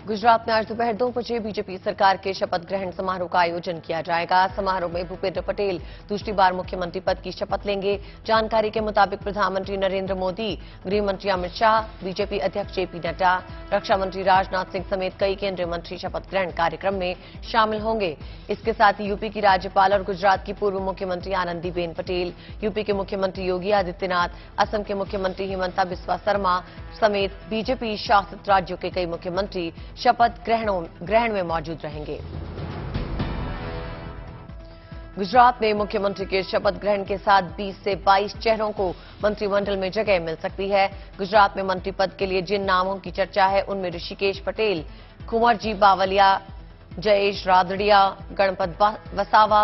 गुजरात में आज दोपहर 2 बजे बीजेपी सरकार के शपथ ग्रहण समारोह का आयोजन किया जाएगा। समारोह में भूपेंद्र पटेल दूसरी बार मुख्यमंत्री पद की शपथ लेंगे। जानकारी के मुताबिक प्रधानमंत्री नरेंद्र मोदी, गृह मंत्री अमित शाह, बीजेपी अध्यक्ष जेपी नड्डा, रक्षा मंत्री राजनाथ सिंह समेत कई केंद्रीय मंत्री शपथ ग्रहण कार्यक्रम में शामिल होंगे। इसके साथ ही यूपी की राज्यपाल और गुजरात की पूर्व मुख्यमंत्री आनंदीबेन पटेल, यूपी के मुख्यमंत्री योगी आदित्यनाथ, असम के मुख्यमंत्री हिमंता बिस्वा शर्मा समेत बीजेपी शासित राज्यों के कई मुख्यमंत्री शपथ ग्रहण में मौजूद रहेंगे। गुजरात में मुख्यमंत्री के शपथ ग्रहण के साथ 20 से 22 चेहरों को मंत्रिमंडल में जगह मिल सकती है। गुजरात में मंत्री पद के लिए जिन नामों की चर्चा है उनमें ऋषिकेश पटेल, कुंवरजी बावलिया, जयेश रादड़िया, गणपत वसावा,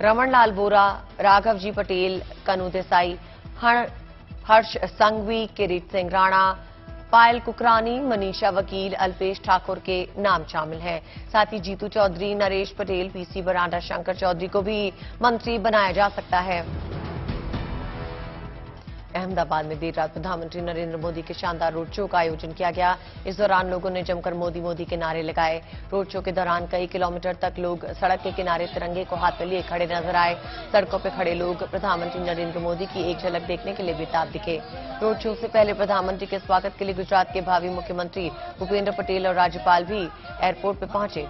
रमणलाल बोरा, राघवजी पटेल, कनु देसाई, हर्ष संघवी, किरीट सिंह राणा, पायल कुकरानी, मनीषा वकील, अल्पेश ठाकुर के नाम शामिल हैं। साथ ही जीतू चौधरी, नरेश पटेल, पीसी बरांडा, शंकर चौधरी को भी मंत्री बनाया जा सकता है। अहमदाबाद में देर रात प्रधानमंत्री नरेंद्र मोदी के शानदार रोड शो का आयोजन किया गया। इस दौरान लोगों ने जमकर मोदी मोदी के नारे लगाए। रोड शो के दौरान कई किलोमीटर तक लोग सड़क के किनारे तिरंगे को हाथ में लिए खड़े नजर आए। सड़कों पर खड़े लोग प्रधानमंत्री नरेंद्र मोदी की एक झलक देखने के लिए बेताब दिखे। रोड शो से पहले प्रधानमंत्री के स्वागत के लिए गुजरात के भावी मुख्यमंत्री भूपेंद्र पटेल और राज्यपाल भी एयरपोर्ट पर पहुंचे।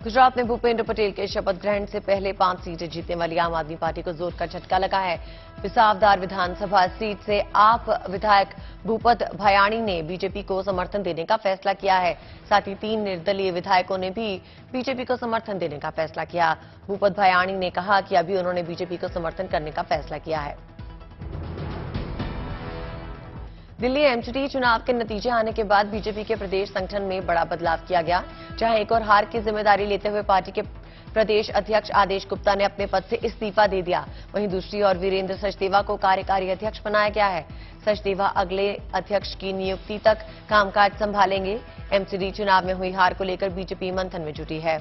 गुजरात में भूपेंद्र पटेल के शपथ ग्रहण से पहले 5 सीटें जीतने वाली आम आदमी पार्टी को जोर का झटका लगा है। विसावदार विधानसभा सीट से आप विधायक भूपत भयाणी ने बीजेपी को समर्थन देने का फैसला किया है। साथ ही 3 निर्दलीय विधायकों ने भी बीजेपी को समर्थन देने का फैसला किया। भूपत भयाणी ने कहा कि अभी उन्होंने बीजेपी को समर्थन करने का फैसला किया है। दिल्ली एमसीडी चुनाव के नतीजे आने के बाद बीजेपी के प्रदेश संगठन में बड़ा बदलाव किया गया, जहां एक और हार की जिम्मेदारी लेते हुए पार्टी के प्रदेश अध्यक्ष आदेश गुप्ता ने अपने पद से इस्तीफा दे दिया। वहीं दूसरी ओर वीरेंद्र सचदेवा को कार्यकारी अध्यक्ष बनाया गया है। सचदेवा अगले अध्यक्ष की नियुक्ति तक कामकाज संभालेंगे। एमसीडी चुनाव में हुई हार को लेकर बीजेपी मंथन में जुटी है।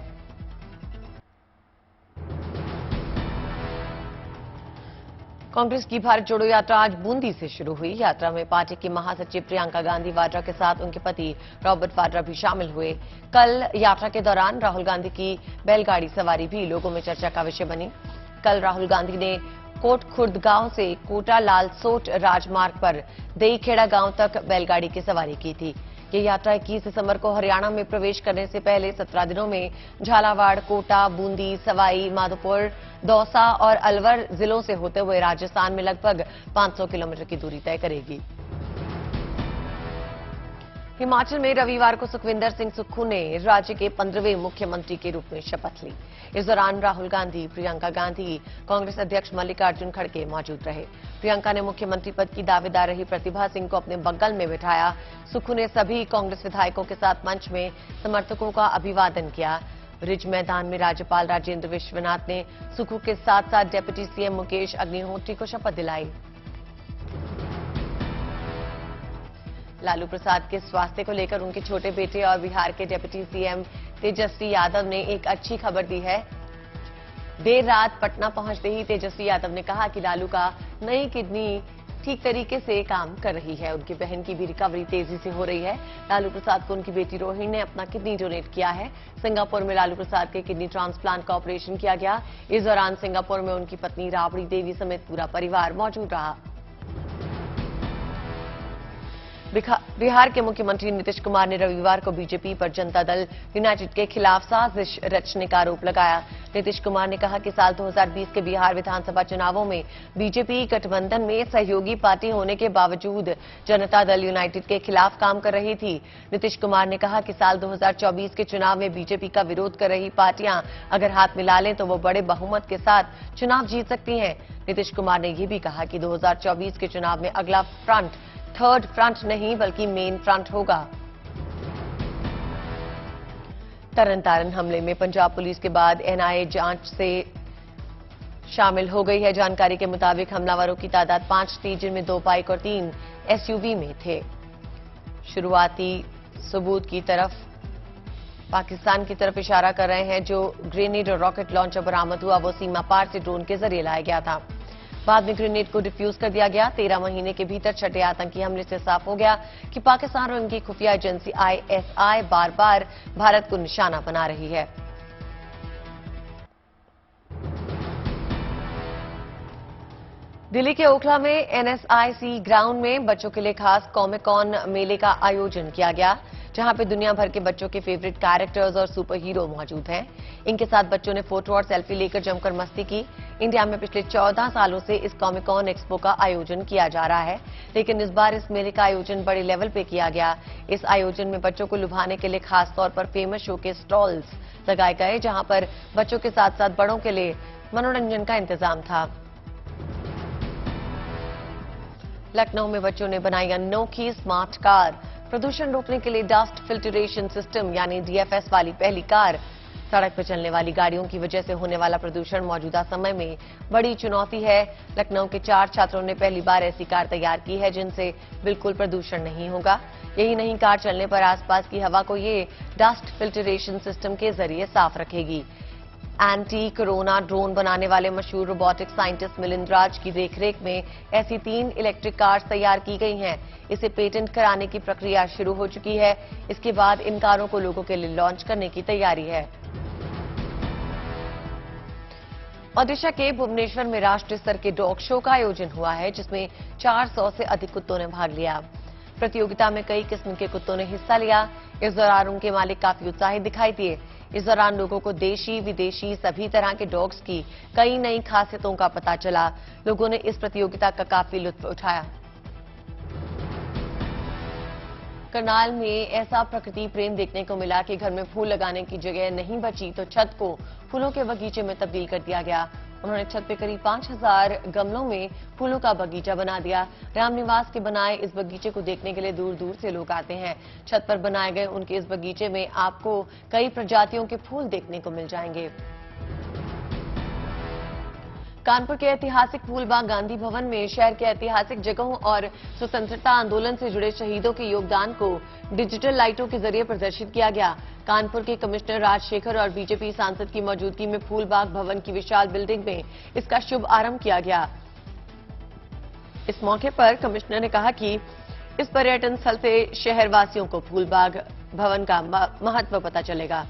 कांग्रेस की भारत जोड़ो यात्रा आज बूंदी से शुरू हुई। यात्रा में पार्टी की महासचिव प्रियंका गांधी वाड्रा के साथ उनके पति रॉबर्ट वाड्रा भी शामिल हुए। कल यात्रा के दौरान राहुल गांधी की बैलगाड़ी सवारी भी लोगों में चर्चा का विषय बनी। कल राहुल गांधी ने कोट खुर्द गांव से कोटा लालसोट राजमार्ग पर देईखेड़ा गांव तक बैलगाड़ी की सवारी की थी। ये यात्रा 21 दिसंबर को हरियाणा में प्रवेश करने से पहले 17 दिनों में झालावाड़, कोटा, बूंदी, सवाई माधोपुर, दौसा और अलवर जिलों से होते हुए राजस्थान में लगभग 500 किलोमीटर की दूरी तय करेगी। हिमाचल में रविवार को सुखविंदर सिंह सुक्खू ने राज्य के 15वें मुख्यमंत्री के रूप में शपथ ली। इस दौरान राहुल गांधी, प्रियंका गांधी, कांग्रेस अध्यक्ष मल्लिकार्जुन खड़गे मौजूद रहे। प्रियंका ने मुख्यमंत्री पद की दावेदार रही प्रतिभा सिंह को अपने बगल में बिठाया। सुक्खू ने सभी कांग्रेस विधायकों के साथ मंच में समर्थकों का अभिवादन किया। रिज मैदान में राज्यपाल राजेंद्र विश्वनाथ ने सुक्खू के साथ साथ डिप्टी सीएम मुकेश अग्निहोत्री को शपथ दिलाई। लालू प्रसाद के स्वास्थ्य को लेकर उनके छोटे बेटे और बिहार के डिप्टी सीएम तेजस्वी यादव ने एक अच्छी खबर दी है। देर रात पटना पहुंचते ही तेजस्वी यादव ने कहा कि लालू का नई किडनी ठीक तरीके से काम कर रही है। उनकी बहन की भी रिकवरी तेजी से हो रही है। लालू प्रसाद को उनकी बेटी रोहिणी ने अपना किडनी डोनेट किया है। सिंगापुर में लालू प्रसाद के किडनी ट्रांसप्लांट का ऑपरेशन किया गया। इस दौरान सिंगापुर में उनकी पत्नी राबड़ी देवी समेत पूरा परिवार मौजूद रहा। बिहार के मुख्यमंत्री नीतीश कुमार ने रविवार को बीजेपी पर जनता दल यूनाइटेड के खिलाफ साजिश रचने का आरोप लगाया। नीतीश कुमार ने कहा कि साल 2020 के बिहार विधानसभा चुनावों में बीजेपी गठबंधन में सहयोगी पार्टी होने के बावजूद जनता दल यूनाइटेड के खिलाफ काम कर रही थी। नीतीश कुमार ने कहा कि साल 2024 के चुनाव में बीजेपी का विरोध कर रही पार्टियां अगर हाथ मिला लें तो वो बड़े बहुमत के साथ चुनाव जीत सकती हैं। नीतीश कुमार ने यह भी कहा कि 2024 के चुनाव में अगला फ्रंट थर्ड फ्रंट नहीं बल्कि मेन फ्रंट होगा। तरनतारन हमले में पंजाब पुलिस के बाद एनआईए जांच से शामिल हो गई है। जानकारी के मुताबिक हमलावरों की तादाद 5 थी, जिनमें 2 बाइक और 3 एसयूवी में थे। शुरुआती सबूत की तरफ पाकिस्तान की तरफ इशारा कर रहे हैं। जो ग्रेनेड और रॉकेट लॉन्चर बरामद हुआ वो सीमा पार से ड्रोन के जरिए लाया गया था। बाद में ग्रेनेड को डिफ्यूज कर दिया गया। 13 महीने के भीतर छठे आतंकी हमले से साफ हो गया कि पाकिस्तान और उनकी खुफिया एजेंसी आईएसआई बार बार भारत को निशाना बना रही है। दिल्ली के ओखला में एनएसआईसी ग्राउंड में बच्चों के लिए खास कॉमिक-कॉन मेले का आयोजन किया गया, जहां पे दुनिया भर के बच्चों के फेवरेट कैरेक्टर्स और सुपर हीरो मौजूद हैं। इनके साथ बच्चों ने फोटो और सेल्फी लेकर जमकर मस्ती की। इंडिया में पिछले 14 सालों से इस कॉमिक-कॉन एक्सपो का आयोजन किया जा रहा है, लेकिन इस बार इस मेले का आयोजन बड़े लेवल पे किया गया। इस आयोजन में बच्चों को लुभाने के लिए खास तौर पर फेमस शो के स्टॉल्स लगाए गए, जहां पर बच्चों के साथ साथ बड़ों के लिए मनोरंजन का इंतजाम था। लखनऊ में बच्चों ने बनाई अनोखी स्मार्ट कार। प्रदूषण रोकने के लिए डस्ट फिल्टरेशन सिस्टम यानी डीएफएस वाली पहली कार। सड़क पर चलने वाली गाड़ियों की वजह से होने वाला प्रदूषण मौजूदा समय में बड़ी चुनौती है। लखनऊ के 4 छात्रों ने पहली बार ऐसी कार तैयार की है जिनसे बिल्कुल प्रदूषण नहीं होगा। यही नहीं, कार चलने पर आसपास की हवा को ये डस्ट फिल्टरेशन सिस्टम के जरिए साफ रखेगी। एंटी कोरोना ड्रोन बनाने वाले मशहूर रोबोटिक साइंटिस्ट मिलिंद राज की देखरेख में ऐसी 3 इलेक्ट्रिक कार्स तैयार की गई हैं। इसे पेटेंट कराने की प्रक्रिया शुरू हो चुकी है। इसके बाद इन कारों को लोगों के लिए लॉन्च करने की तैयारी है। ओडिशा के भुवनेश्वर में राष्ट्रीय स्तर के डॉग शो का आयोजन हुआ है, जिसमें 400 से अधिक कुत्तों ने भाग लिया। प्रतियोगिता में कई किस्म के कुत्तों ने हिस्सा लिया। इस दौरान उनके मालिक काफी उत्साहित दिखाई दिए। इस दौरान लोगों को देशी विदेशी सभी तरह के डॉग्स की कई नई खासियतों का पता चला। लोगों ने इस प्रतियोगिता का काफी लुत्फ उठाया। करनाल में ऐसा प्रकृति प्रेम देखने को मिला कि घर में फूल लगाने की जगह नहीं बची तो छत को फूलों के बगीचे में तब्दील कर दिया गया। उन्होंने छत पे करीब 5000 गमलों में फूलों का बगीचा बना दिया। रामनिवास के बनाए इस बगीचे को देखने के लिए दूर दूर से लोग आते हैं। छत पर बनाए गए उनके इस बगीचे में आपको कई प्रजातियों के फूल देखने को मिल जाएंगे। कानपुर के ऐतिहासिक फूलबाग गांधी भवन में शहर के ऐतिहासिक जगहों और स्वतंत्रता आंदोलन से जुड़े शहीदों के योगदान को डिजिटल लाइटों के जरिए प्रदर्शित किया गया। कानपुर के कमिश्नर राजशेखर और बीजेपी सांसद की मौजूदगी में फूलबाग भवन की विशाल बिल्डिंग में इसका शुभ आरंभ किया गया। इस मौके पर कमिश्नर ने कहा कि इस पर्यटन स्थल से शहरवासियों को फूलबाग भवन का महत्व पता चलेगा।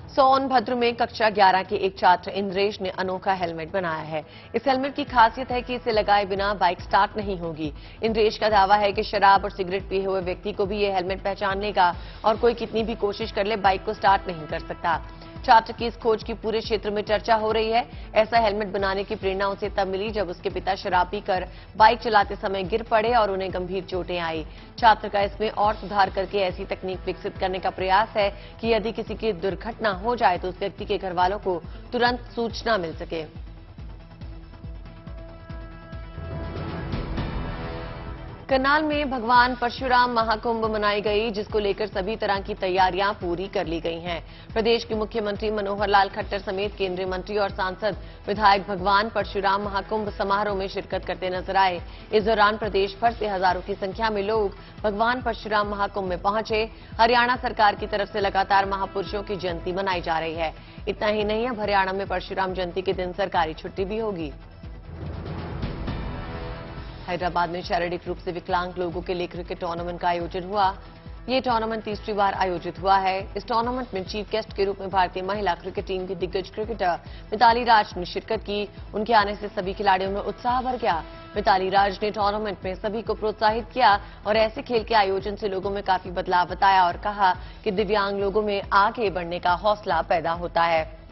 सोनभद्र में कक्षा 11 के एक छात्र इंद्रेश ने अनोखा हेलमेट बनाया है। इस हेलमेट की खासियत है कि इसे लगाए बिना बाइक स्टार्ट नहीं होगी। इंद्रेश का दावा है कि शराब और सिगरेट पिए हुए व्यक्ति को भी यह हेलमेट पहचान लेगा और कोई कितनी भी कोशिश कर ले बाइक को स्टार्ट नहीं कर सकता। छात्र की इस खोज की पूरे क्षेत्र में चर्चा हो रही है। ऐसा हेलमेट बनाने की प्रेरणा उसे तब मिली जब उसके पिता शराब पीकर बाइक चलाते समय गिर पड़े और उन्हें गंभीर चोटें आई। छात्र का इसमें और सुधार करके ऐसी तकनीक विकसित करने का प्रयास है कि यदि किसी की दुर्घटना हो जाए तो उस व्यक्ति के घर वालों को तुरंत सूचना मिल सके। करनाल में भगवान परशुराम महाकुंभ मनाई गई, जिसको लेकर सभी तरह की तैयारियां पूरी कर ली गई हैं। प्रदेश के मुख्यमंत्री मनोहर लाल खट्टर समेत केंद्रीय मंत्री और सांसद विधायक भगवान परशुराम महाकुंभ समारोह में शिरकत करते नजर आए। इस दौरान प्रदेश भर से हजारों की संख्या में लोग भगवान परशुराम महाकुंभ में पहुंचे। हरियाणा सरकार की तरफ से लगातार महापुरुषों की जयंती मनाई जा रही है। इतना ही नहीं, अब हरियाणा में परशुराम जयंती के दिन सरकारी छुट्टी भी होगी। हैदराबाद में शारीरिक रूप से विकलांग लोगों के लिए क्रिकेट टूर्नामेंट का आयोजन हुआ। ये टूर्नामेंट तीसरी बार आयोजित हुआ है। इस टूर्नामेंट में चीफ गेस्ट के रूप में भारतीय महिला क्रिकेट टीम की दिग्गज क्रिकेटर मिताली राज ने शिरकत की। उनके आने से सभी खिलाड़ियों में उत्साह भर गया। मिताली राज ने टूर्नामेंट में सभी को प्रोत्साहित किया और ऐसे खेल के आयोजन से लोगों में काफी बदलाव बताया और कहा कि दिव्यांग लोगों में आगे बढ़ने का हौसला पैदा होता है।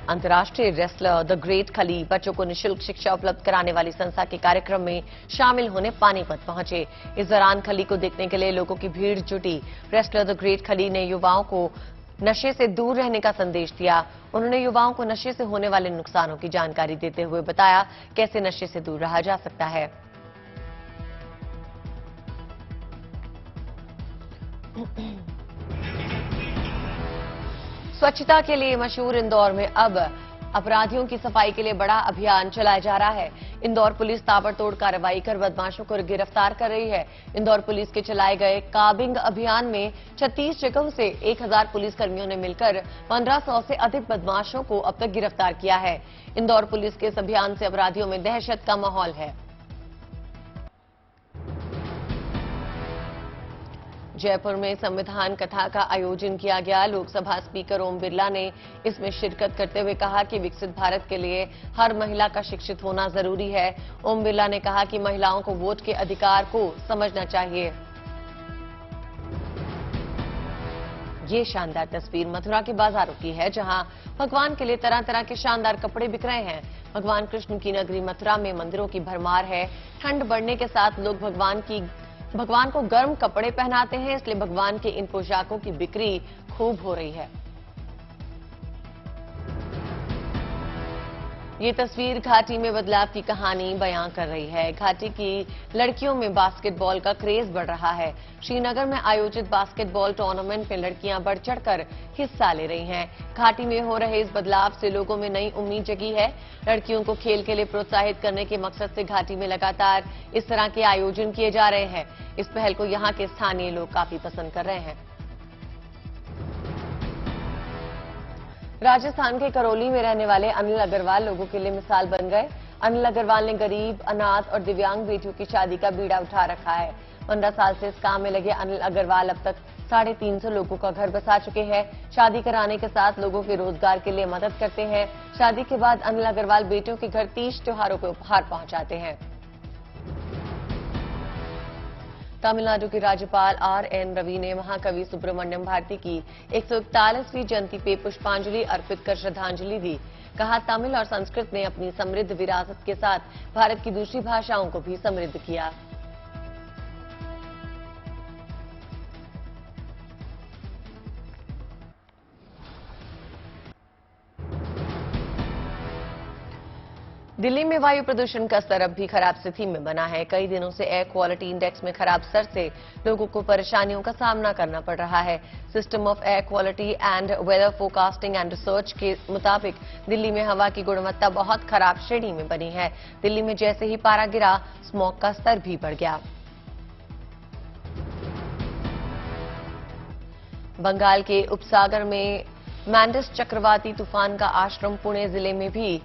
अंतर्राष्ट्रीय रेसलर द ग्रेट खली बच्चों को निःशुल्क शिक्षा उपलब्ध कराने वाली संस्था के कार्यक्रम में शामिल होने पानीपत पहुंचे। इस दौरान खली को देखने के लिए लोगों की भीड़ जुटी। रेसलर द ग्रेट खली ने युवाओं को नशे से दूर रहने का संदेश दिया। उन्होंने युवाओं को नशे से होने वाले नुकसानों की जानकारी देते हुए बताया कैसे नशे से दूर रहा जा सकता है। स्वच्छता के लिए मशहूर इंदौर में अब अपराधियों की सफाई के लिए बड़ा अभियान चलाया जा रहा है। इंदौर पुलिस ताबड़तोड़ कार्रवाई कर बदमाशों को गिरफ्तार कर रही है। इंदौर पुलिस के चलाए गए काबिंग अभियान में 36 जगहों से 1000 पुलिसकर्मियों ने मिलकर 1500 से अधिक बदमाशों को अब तक गिरफ्तार किया है। इंदौर पुलिस के इस अभियान से अपराधियों में दहशत का माहौल है। जयपुर में संविधान कथा का आयोजन किया गया। लोकसभा स्पीकर ओम बिरला ने इसमें शिरकत करते हुए कहा कि विकसित भारत के लिए हर महिला का शिक्षित होना जरूरी है। ओम बिरला ने कहा कि महिलाओं को वोट के अधिकार को समझना चाहिए। ये शानदार तस्वीर मथुरा के बाजारों की है, जहां भगवान के लिए तरह तरह के शानदार कपड़े बिक रहे हैं। भगवान कृष्ण की नगरी मथुरा में मंदिरों की भरमार है। ठंड बढ़ने के साथ लोग भगवान को गर्म कपड़े पहनाते हैं, इसलिए भगवान के इन पोशाकों की बिक्री खूब हो रही है। ये तस्वीर घाटी में बदलाव की कहानी बयां कर रही है। घाटी की लड़कियों में बास्केटबॉल का क्रेज बढ़ रहा है। श्रीनगर में आयोजित बास्केटबॉल टूर्नामेंट में लड़कियां बढ़ चढ़कर हिस्सा ले रही हैं। घाटी में हो रहे इस बदलाव से लोगों में नई उम्मीद जगी है। लड़कियों को खेल के लिए प्रोत्साहित करने के मकसद से घाटी में लगातार इस तरह के आयोजन किए जा रहे हैं। इस पहल को यहां के स्थानीय लोग काफी पसंद कर रहे हैं। राजस्थान के करौली में रहने वाले अनिल अग्रवाल लोगों के लिए मिसाल बन गए। अनिल अग्रवाल ने गरीब, अनाथ और दिव्यांग बेटियों की शादी का बीड़ा उठा रखा है। 15 साल से इस काम में लगे अनिल अग्रवाल अब तक 350 लोगों का घर बसा चुके हैं। शादी कराने के साथ लोगों के रोजगार के लिए मदद करते हैं। शादी के बाद अनिल अग्रवाल बेटियों के घर 30 त्योहारों को उपहार पहुंचाते हैं। तमिलनाडु के राज्यपाल आर.एन. रवि ने महाकवि सुब्रमण्यम भारती की 141वीं जयंती पे पुष्पांजलि अर्पित कर श्रद्धांजलि दी। कहा, तमिल और संस्कृत ने अपनी समृद्ध विरासत के साथ भारत की दूसरी भाषाओं को भी समृद्ध किया। दिल्ली में वायु प्रदूषण का स्तर अब भी खराब स्थिति में बना है। कई दिनों से एयर क्वालिटी इंडेक्स में खराब स्तर से लोगों को परेशानियों का सामना करना पड़ रहा है। System of air quality and weather forecasting and research के मुताबिक दिल्ली में हवा की गुणवत्ता बहुत खराब श्रेणी में बनी है। दिल्ली में जैसे ही पारा गिरा, स्मॉग का स्तर भी बढ़ गया। बंगाल के उपसागर में मैंडिस चक्रवाती तूफान का आश्रम पुणे जिले में भी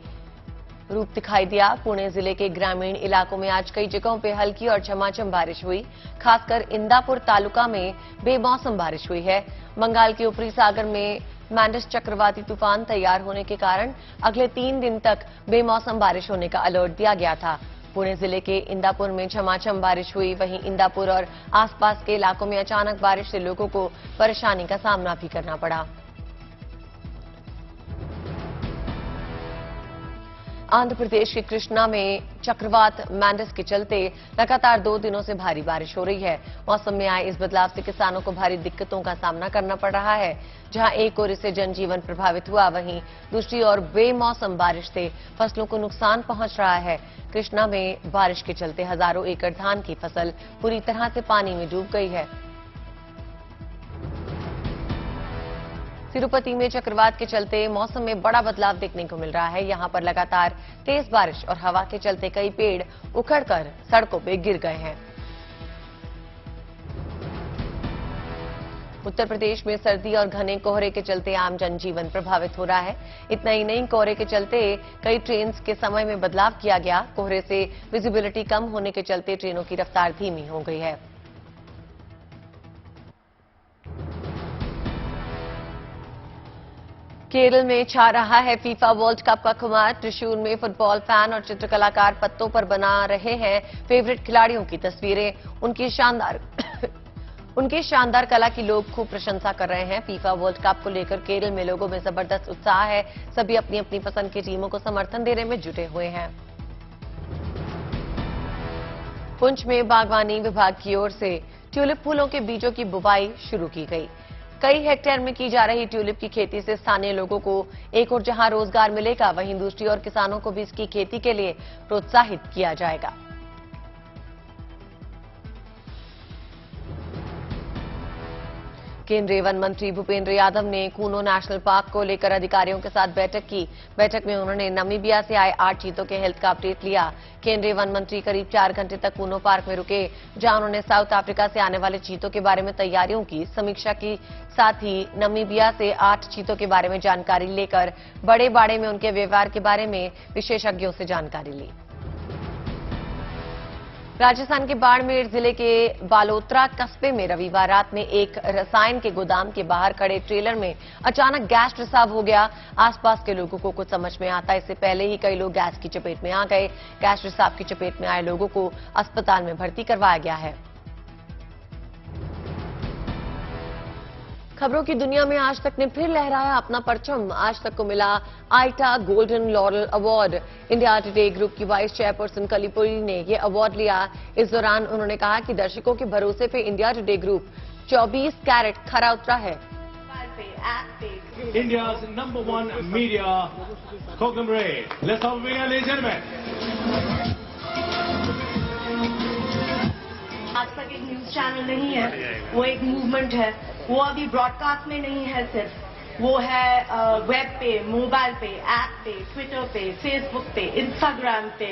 रूप दिखाई दिया। पुणे जिले के ग्रामीण इलाकों में आज कई जगहों पे हल्की और झमाझम बारिश हुई। खासकर इंदापुर तालुका में बेमौसम बारिश हुई है। बंगाल के ऊपरी सागर में मैंडिस चक्रवाती तूफान तैयार होने के कारण अगले 3 दिन तक बेमौसम बारिश होने का अलर्ट दिया गया था। पुणे जिले के इंदापुर में झमाझम बारिश हुई। वहीं इंदापुर और आसपास के इलाकों में अचानक बारिश से लोगों को परेशानी का सामना भी करना पड़ा। आंध्र प्रदेश के कृष्णा में चक्रवात मैंडिस के चलते लगातार 2 दिनों से भारी बारिश हो रही है। मौसम में आए इस बदलाव से किसानों को भारी दिक्कतों का सामना करना पड़ रहा है। जहां एक ओर इससे जनजीवन प्रभावित हुआ, वहीं दूसरी ओर बेमौसम बारिश से फसलों को नुकसान पहुंच रहा है। कृष्णा में बारिश के चलते हजारों एकड़ धान की फसल पूरी तरह से पानी में डूब गई है। तिरुपति में चक्रवात के चलते मौसम में बड़ा बदलाव देखने को मिल रहा है। यहां पर लगातार तेज बारिश और हवा के चलते कई पेड़ उखड़कर सड़कों पे गिर गए हैं। उत्तर प्रदेश में सर्दी और घने कोहरे के चलते आम जनजीवन प्रभावित हो रहा है। इतना ही नहीं, कोहरे के चलते कई ट्रेन के समय में बदलाव किया गया। कोहरे से विजिबिलिटी कम होने के चलते ट्रेनों की रफ्तार धीमी हो गई है। केरल में छा रहा है फीफा वर्ल्ड कप का खुमार। त्रिशूर में फुटबॉल फैन और चित्रकलाकार पत्तों पर बना रहे हैं फेवरेट खिलाड़ियों की तस्वीरें। उनकी शानदार कला की लोग खूब प्रशंसा कर रहे हैं। फीफा वर्ल्ड कप को लेकर केरल में लोगों में जबरदस्त उत्साह है। सभी अपनी अपनी पसंद की टीमों को समर्थन देने में जुटे हुए हैं। पुंछ में बागवानी विभाग की ओर से ट्यूलिप फूलों के बीजों की बुवाई शुरू की गई। कई हेक्टेयर में की जा रही ट्यूलिप की खेती से स्थानीय लोगों को एक और जहां रोजगार मिलेगा, वहीं दूसरी ओर किसानों को भी इसकी खेती के लिए प्रोत्साहित किया जाएगा। केंद्रीय वन मंत्री भूपेंद्र यादव ने कूनो नेशनल पार्क को लेकर अधिकारियों के साथ बैठक की। बैठक में उन्होंने नामीबिया से आए 8 चीतों के हेल्थ का अपडेट लिया। केंद्रीय वन मंत्री करीब 4 घंटे तक कूनो पार्क में रुके, जहां उन्होंने साउथ अफ्रीका से आने वाले चीतों के बारे में तैयारियों की समीक्षा की। साथ ही नामीबिया से 8 चीतों के बारे में जानकारी लेकर बड़े बाड़े में उनके व्यवहार के बारे में विशेषज्ञों से जानकारी ली। राजस्थान के बाड़मेर जिले के बालोतरा कस्बे में रविवार रात में एक रसायन के गोदाम के बाहर खड़े ट्रेलर में अचानक गैस रिसाव हो गया। आसपास के लोगों को कुछ समझ में आता, इससे पहले ही कई लोग गैस की चपेट में आ गए। गैस रिसाव की चपेट में आए लोगों को अस्पताल में भर्ती करवाया गया है। खबरों की दुनिया में आज तक ने फिर लहराया अपना परचम। आज तक को मिला ITA golden laurel award. India Today group की वाइस चेयरपर्सन कलीपुरी ने यह अवार्ड लिया। इस दौरान उन्होंने कहा कि दर्शकों के भरोसे पे इंडिया टुडे ग्रुप 24 कैरेट खरा उतरा है। India's #1 media conglomerate. Let's have a winner, ladies and gentlemen. आज तक एक न्यूज चैनल नहीं है, वो एक मूवमेंट है। वो अभी ब्रॉडकास्ट में नहीं है, सिर्फ वो है वेब पे, मोबाइल पे, ऐप पे, ट्विटर पे, फेसबुक पे, इंस्टाग्राम पे।